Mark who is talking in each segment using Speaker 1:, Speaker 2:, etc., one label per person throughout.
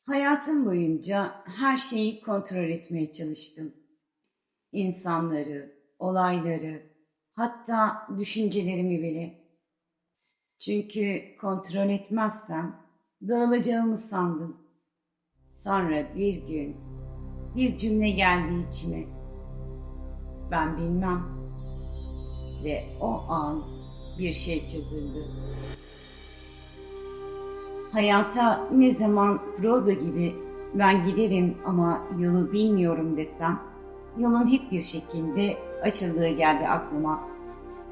Speaker 1: Hayatım boyunca her şeyi kontrol etmeye çalıştım. İnsanları, olayları, hatta düşüncelerimi bile. Çünkü kontrol etmezsem dağılacağımı sandım. Sonra bir gün bir cümle geldi içime. Ben bilmem ve o an bir şey çözüldü. Hayata ne zaman Frodo gibi ben giderim ama yolu bilmiyorum desem, yolun hep bir şekilde açıldığı geldi aklıma.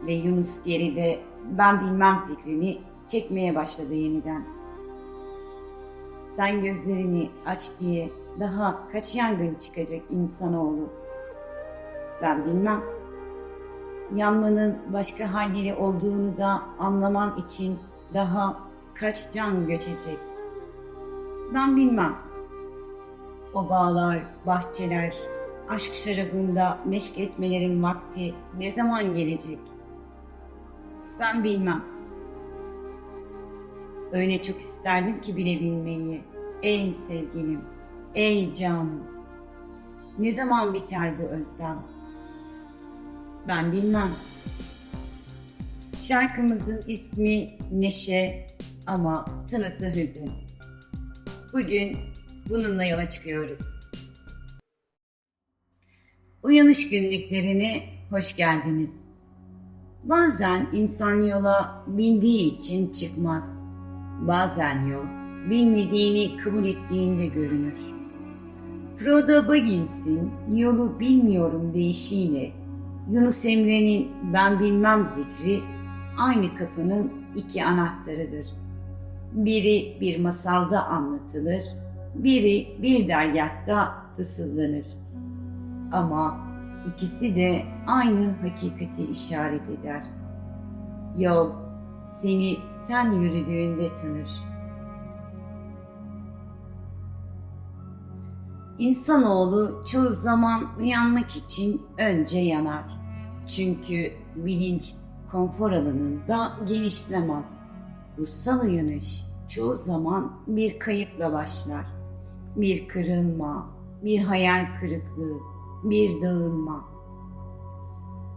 Speaker 1: Ve Yunus geride ben bilmem zikrini çekmeye başladı yeniden. Sen gözlerini aç diye daha kaç yangın çıkacak insanoğlu. Ben bilmem. Yanmanın başka halleri olduğunu da anlaman için daha kaç can göçecek. Ben bilmem. O bağlar, bahçeler, aşk şarabında meşk etmelerin vakti ne zaman gelecek? Ben bilmem. Öyle çok isterdim ki bilebilmeyi. Ey sevgilim, ey canım. Ne zaman biter bu özlem? Ben bilmem. Şarkımızın ismi Neşe ama tınısı hüzün. Bugün bununla yola çıkıyoruz. Uyanış günlüklerine hoş geldiniz. Bazen insan yola bildiği için çıkmaz. Bazen yol bilmediğini kabul ettiğinde görünür. Frodo Baggins'in yolu bilmiyorum deyişiyle Yunus Emre'nin ben bilmem zikri aynı kapının iki anahtarıdır. Biri bir masalda anlatılır, biri bir dergâhta fısıldanır. Ama ikisi de aynı hakikati işaret eder. Yol seni sen yürüdüğünde tanır. İnsanoğlu çoğu zaman uyanmak için önce yanar. Çünkü bilinç konfor alanında genişlemez. Ruhsal uyanış çoğu zaman bir kayıpla başlar. Bir kırılma, bir hayal kırıklığı, bir dağılma.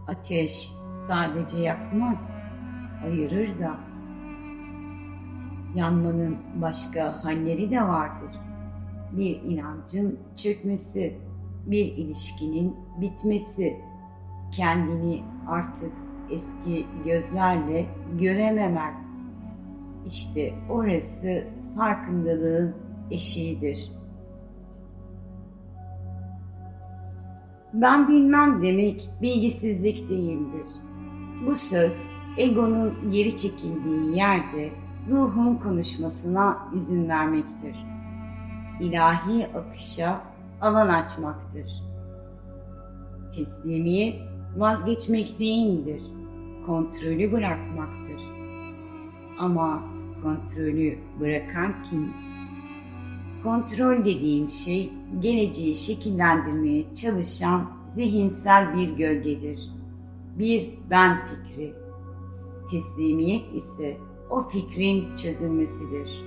Speaker 1: Ateş sadece yakmaz, ayırır da. Yanmanın başka halleri de vardır. Bir inancın çökmesi, bir ilişkinin bitmesi, kendini artık eski gözlerle görememen. İşte orası farkındalığın eşiğidir. Ben bilmem demek bilgisizlik değildir. Bu söz egonun geri çekildiği yerde ruhun konuşmasına izin vermektir. İlahi akışa alan açmaktır. Teslimiyet vazgeçmek değildir, kontrolü bırakmaktır. Ama kontrolü bırakan kim? Kontrol dediğin şey geleceği şekillendirmeye çalışan zihinsel bir gölgedir. Bir ben fikri. Teslimiyet ise o fikrin çözülmesidir.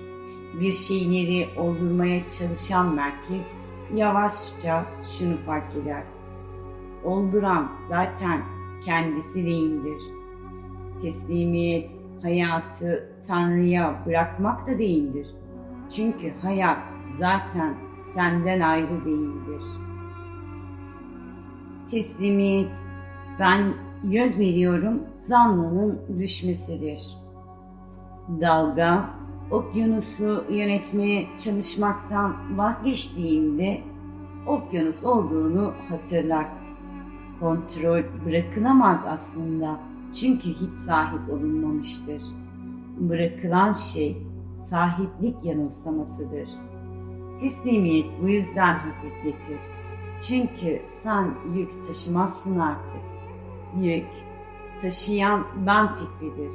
Speaker 1: Bir şeyleri oldurmaya çalışan merkez yavaşça şunu fark eder. Olduran zaten kendisi değildir. Teslimiyet hayatı Tanrı'ya bırakmak da değildir. Çünkü hayat zaten senden ayrı değildir. Teslimiyet, ben yön veriyorum zannının düşmesidir. Dalga, okyanusu yönetmeye çalışmaktan vazgeçtiğinde okyanus olduğunu hatırlar. Kontrol bırakılamaz aslında çünkü hiç sahip olunmamıştır. Bırakılan şey sahiplik yanılsamasıdır. Teslimiyet bu yüzden hafifletir. Çünkü sen yük taşımazsın artık. Yük taşıyan ben fikridir.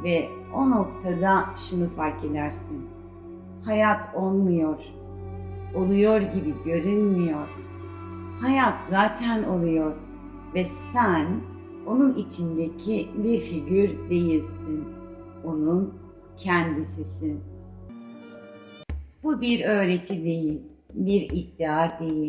Speaker 1: Ve o noktada şunu fark edersin. Hayat olmuyor. Oluyor gibi görünmüyor. Hayat zaten oluyor. Ve sen onun içindeki bir figür değilsin. Onun kendisisin. Bu bir öğreti değil, bir iddia değil.